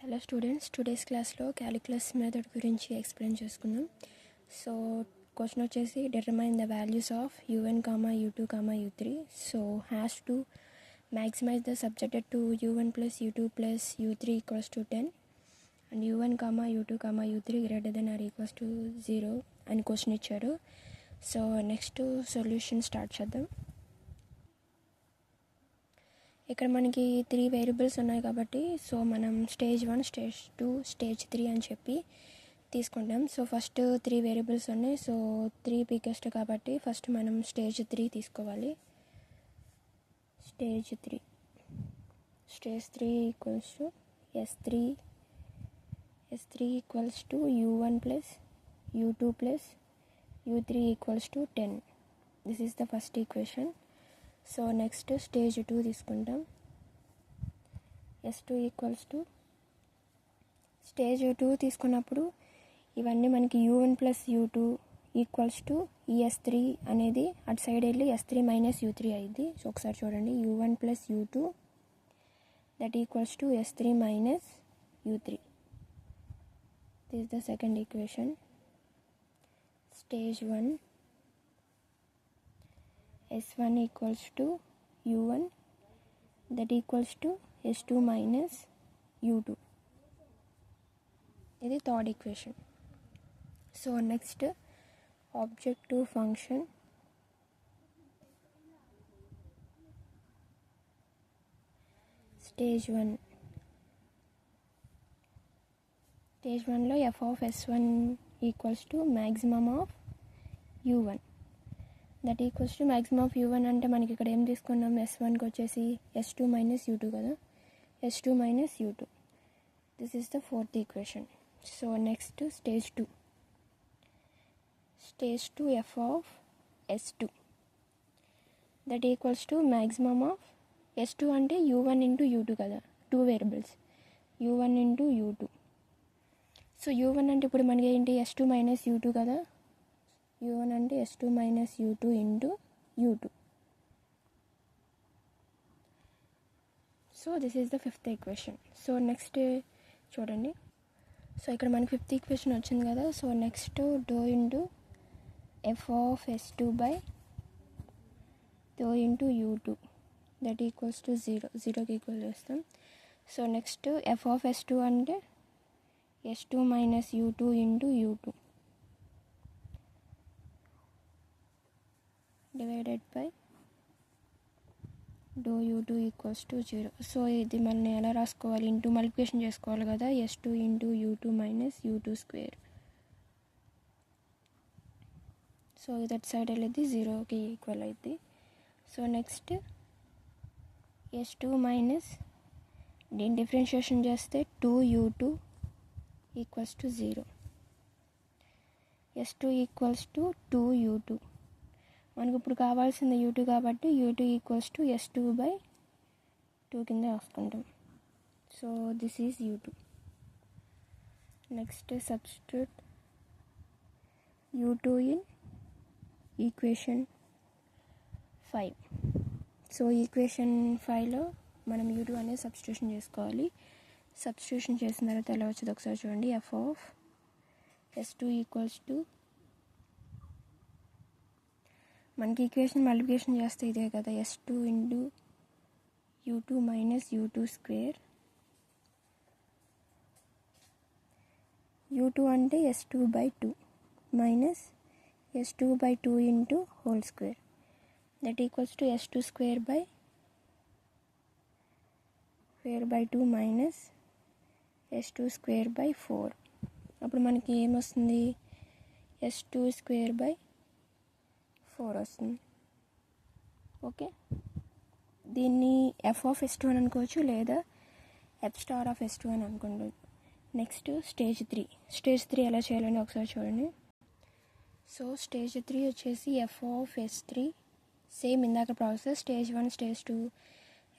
Hello students, today's క్లాస్లో calculus method గురించి explain చేసుకుందాం. సో క్వశ్చన్ వచ్చేసి determine the values of u1, u2, u3. So has to maximize the subjected to u1 plus u2 plus u3 equals to 10 and u1, u2, u3 greater than or equals to 0 అని question ఇచ్చారు. So next solution start చేద్దాం. ఇక్కడ మనకి 3 variables ఉన్నాయి కాబట్టి so మనం stage 1, stage 2, stage 3 అని చెప్పి తీసుకుంటాం. సో ఫస్ట్ 3 వేరియబుల్స్ ఉన్నాయి. సో 3 బిగ్గెస్ట్ కాబట్టి ఫస్ట్ మనం స్టేజ్ 3 తీసుకోవాలి. Stage 3 equals to S3 equals to u1 plus u2 plus u3 equals to 10. This is the first equation. So next stage 2 తీసుకుంటాం. S2 equals to stage 2 తీసుకున్నప్పుడు ఇవన్నీ మనకి u1 plus u2 equals to ఈ S3 అనేది అటు side వెళ్ళి S3 minus u3 అయింది. So ఒకసారి చూడండి, u1 plus u2 that equals to S3 minus u3. This is the second equation. Stage 1 S1 equals to u1 that equals to S2 minus u2. ఇది third equation. So next objective function stage 1లో f of S1 equals to maximum of u1 that equals to maximum of u1 అంటే మనకి ఇక్కడ ఏం తీసుకున్నాం, S1కి వచ్చేసి S2 minus u2 కదా, S2 minus u2. This is the fourth equation. So next stage 2 f of S2 that equals to maximum of S2 అంటే u1 into u2 కదా, 2 variables u1 into u2. So u1 అంటే ఇప్పుడు మనకి ఏంటి, S2 minus u2 కదా, u1 అంటే S2 minus u2 into u2. So this is the fifth equation. So next చూడండి, so ఇక్కడ మనకి ఫిఫ్త్ ఈక్వేషన్ వచ్చింది కదా. So next do into f of S2 by do into u2 that equals to 0కి equal చేస్తాం. So next f of S2 అంటే S2 minus u2 into u2 divided by do u2 equals to 0. So ఇది మనం ఎలా రాసుకోవాలి, into multiplication చేసుకోవాలి కదా, S2 into u2 minus u2 square. So that side వెళ్ళేది 0కి ఈక్వల్ అవుతుంది. సో నెక్స్ట్ S2 మైనస్ దీని డిఫరెన్షియేషన్ చేస్తే 2u2 equals to 0. S2 equals to 2u2. మనకు ఇప్పుడు కావాల్సింది u2 కాబట్టి u2 equals to S2 by 2 కింద రాసుకుంటాం. So this is u2. Next substitute u2 in equation 5. So equation 5లో మనం u2 అనేది సబ్స్టిట్యూషన్ చేసుకోవాలి. సబ్స్టిట్యూషన్ చేసిన తర్వాత ఎలా వచ్చేది ఒకసారి చూడండి. f of S2 equals to మనకి ఈక్వేషన్ మల్టిప్లికేషన్ చేస్తే ఇదే కదా, S2 into u2 minus u2 square. u2 అంటే S2 by 2 minus S2 by 2 into whole square that equals to S2 square by 2 minus S2 square by 4. అప్పుడు మనకి ఏమొస్తుంది, S2 square by 4 వస్తుంది. Okay, దీన్ని f of S2 అని అనుకోవచ్చు లేదా f star of S2 అని అనుకోండి. నెక్స్ట్ స్టేజ్ 3 ఎలా చేయాలని ఒకసారి చూడండి. సో స్టేజ్ 3 వచ్చేసి f ఆఫ్ S3 సేమ్ ఇందాక ప్రాసెస్. స్టేజ్ 1, స్టేజ్ 2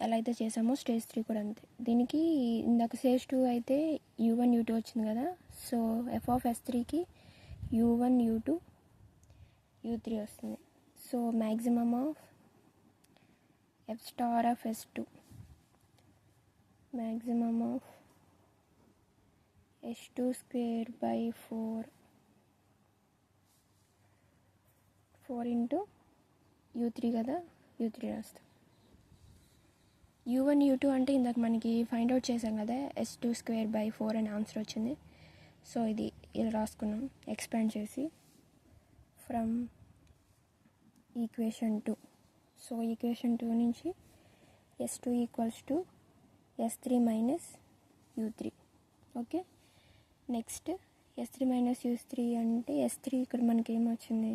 ఎలా అయితే చేసామో స్టేజ్ 3 కూడా అంతే. దీనికి ఇందాక స్టేజ్ 2 అయితే u1 u2 వచ్చింది కదా. So f of S3కి u1 u2 u3 వస్తుంది. So maximum of f star of S2 maximum of s2 square by 4 into u3 కదా, u3 రాస్తాం. u1 u2 అంటే ఇందాక మనకి ఫైండ్ అవుట్ చేసాం కదా, s2 స్క్వేర్ బై 4 అని ఆన్సర్ వచ్చింది. సో ఇది ఇలా రాసుకున్నాం ఎక్స్పాండ్ చేసి ఫ్రమ్ ఈక్వేషన్ 2. సో ఈక్వేషన్ 2 నుంచి s2 equals to s3 minus u3. Okay, next s3 minus u3 అంటే s3 ఇక్కడ మనకి ఏమొచ్చింది,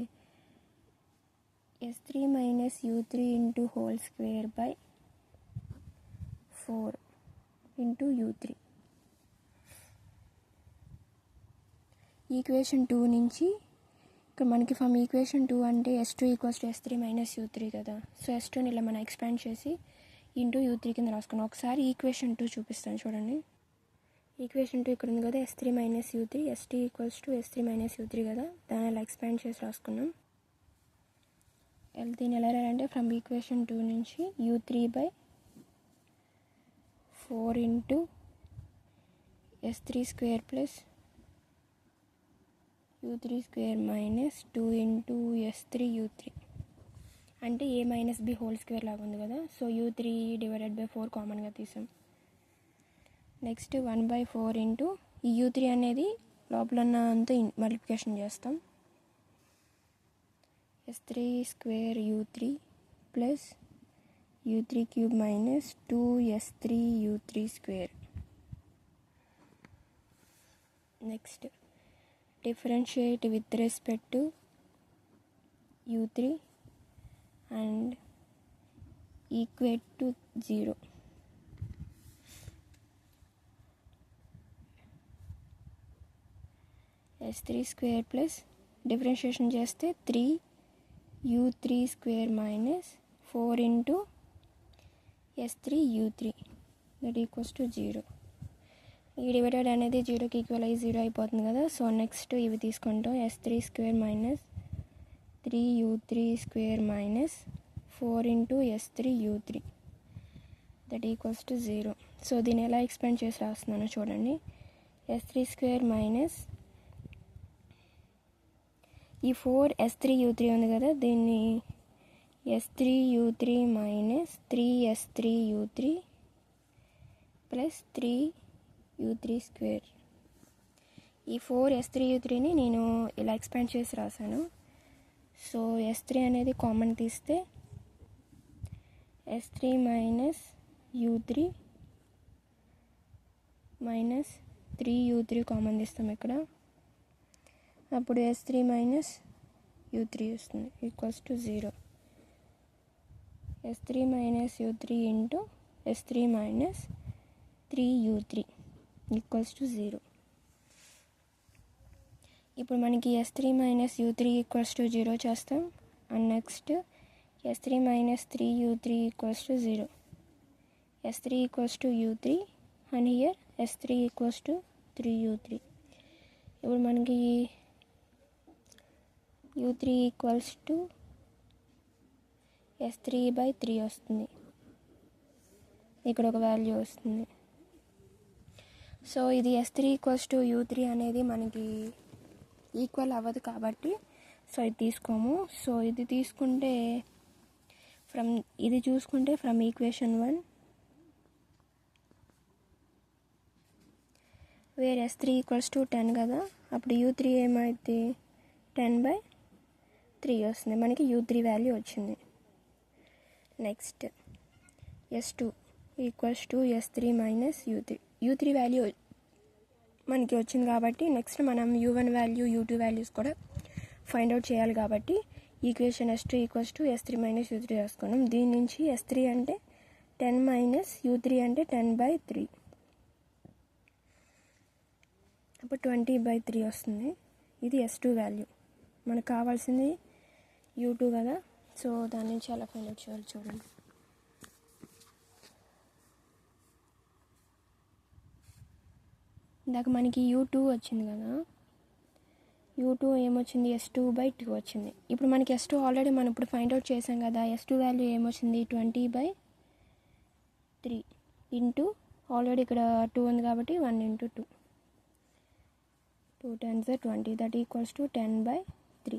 s3 minus u3 into whole square by 4 into u3. Equation 2 నుంచి ఇక్కడ మనకి ఫ్రమ్ ఈక్వేషన్ 2 అంటే s2 equals to s3 minus u3 కదా. సో s2ని ఇలా మనం ఎక్స్పాండ్ చేసి ఇంటూ u3 కింద రాసుకున్నాం. ఒకసారి ఈక్వేషన్ 2 చూపిస్తాను చూడండి. ఈక్వేషన్ 2 ఇక్కడ ఉంది కదా, s3 minus u3, s2 equals to s3 minus u3 కదా, దాన్ని ఇలా ఎక్స్పాండ్ చేసి రాసుకున్నాం. దీన్ని ఎలా రాయాలంటే ఫ్రమ్ ఈక్వేషన్ 2 నుంచి u3 by 4 into s3 square plus u3 square minus 2 into s3 u3 అంటే a minus b whole square లాగా ఉంది కదా. సో u3 డివైడెడ్ బై 4 కామన్గా తీసాం. నెక్స్ట్ 1/4 ఇంటూ ఈ u3 అనేది లోపల ఉన్న అంతా మల్టిప్లికేషన్ చేస్తాం. s3 square u3 plus u3 cube minus 2s3 u3 square. Next differentiate with respect to u3 and equate to 0. s3 square plus differentiation చేస్తే 3u3 square minus 4 into s3 u3 that equals to 0. ఈ divided అనేది 0కి equal అయ్యి 0 అయిపోతుంది కదా. So next ఇవి తీసుకుంటాం, s3 square minus 3u3 square minus 4 into s3 u3 that equals to 0. So దీన్ని ఎలా ఎక్స్పాండ్ చేసి రాస్తున్నాను చూడండి. s3 స్క్వేర్ మైనస్ ఈ 4s3 u3 ఉంది కదా, దీన్ని s3 u3 minus 3s3 u3 plus 3u3 square. ఈ 4s3 u3ని నేను ఇలా ఎక్స్పాండ్ చేసి రాశాను. సో s3 అనేది కామన్ తీస్తే s3 minus u3 minus 3u3 common తీస్తాం ఇక్కడ. అప్పుడు s3 మైనస్ u3 వస్తుంది equals to 0. s3 minus u3 into s3 minus 3u3 equals to 0. ఇప్పుడు మనకి s3 minus u3 equals to 0 చేస్తాం. And next s3 minus 3u3 equals to 0. s3 equals to u3 and here s3 equals to 3u3. ఇప్పుడు మనకి u3 equals to s3/3 వస్తుంది, ఇక్కడ ఒక value వస్తుంది. So ఇది s3 ఈక్వల్స్ టు u3 అనేది మనకి ఈక్వల్ అవ్వదు కాబట్టి సో ఇది తీసుకోము. సో ఇది తీసుకుంటే ఇది చూసుకుంటే from equation 1 where s3 equals to 10 కదా, అప్పుడు u3 ఏమైతే 10/3 వస్తుంది, మనకి u3 వాల్యూ వచ్చింది. Next s2 equals to s3 minus u3 value మనకి వచ్చింది కాబట్టి నెక్స్ట్ మనం u1 వాల్యూ u2 వాల్యూస్ కూడా ఫైండ్ అవుట్ చేయాలి కాబట్టి equation s2 equals to s3 minus u3 రాసుకున్నాం. దీని నుంచి s3 అంటే 10 మైనస్ u3 అంటే 10/3, అప్పుడు 20/3 వస్తుంది. ఇది s2 వాల్యూ. మనకు కావాల్సింది u2 కదా, సో దాని నుంచి అలా ఫైండ్ అవుట్ చేయాలి చూడండి. ఇందాక మనకి u2 వచ్చింది కదా, u2 ఏమొచ్చింది, s2/2 వచ్చింది. ఇప్పుడు మనకి s2 ఆల్రెడీ మనం ఇప్పుడు ఫైండ్ అవుట్ చేసాం కదా, s2 వాల్యూ ఏమొచ్చింది 20/3 ఇంటూ ఆల్రెడీ ఇక్కడ 2 ఉంది కాబట్టి 1 into 2 2 times 20 that equals to 10/3.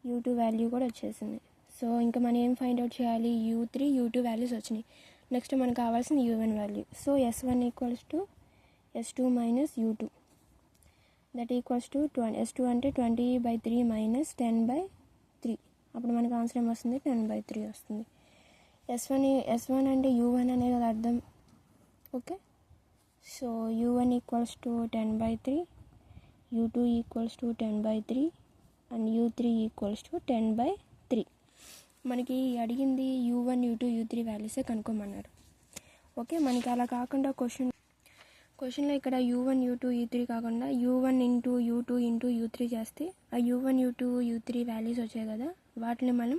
u2 value కూడా వచ్చేసింది. సో ఇంకా మనం ఏం ఫైండ్ అవుట్ చేయాలి, u3 u2 వాల్యూస్ వచ్చినాయి. నెక్స్ట్ మనకు కావాల్సిన u1 value. So s1 equals to s2 minus u2 that equals to s2 అంటే 20/3 మైనస్ 10/3. అప్పుడు మనకు ఆన్సర్ ఏమొస్తుంది, 10/3 వస్తుంది. s1 అంటే u1 అనే కదా అర్థం. Okay, so u1 equals to 10/3, u2 equals to 10/3 and u3 equals to 10/3. మనకి అడిగింది u1 u2 u3 వాల్యూసే కనుక్కోమన్నారు. ఓకే, మనకి అలా కాకుండా క్వశ్చన్లో ఇక్కడ u1 u2 u3 కాకుండా u1 into u2 into u3 చేస్తే ఆ u1 u2 u3 వాల్యూస్ వచ్చాయి కదా, వాటిని మనం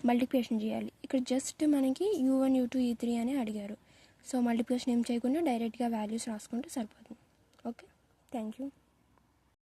మల్టిప్లికేషన్ చేయాలి. ఇక్కడ జస్ట్ మనకి u1 u2 u3 అని అడిగారు. సో మల్టిప్లికేషన్ ఏం చేయకుండా డైరెక్ట్గా వాల్యూస్ రాసుకుంటే సరిపోతుంది. Okay, thank you.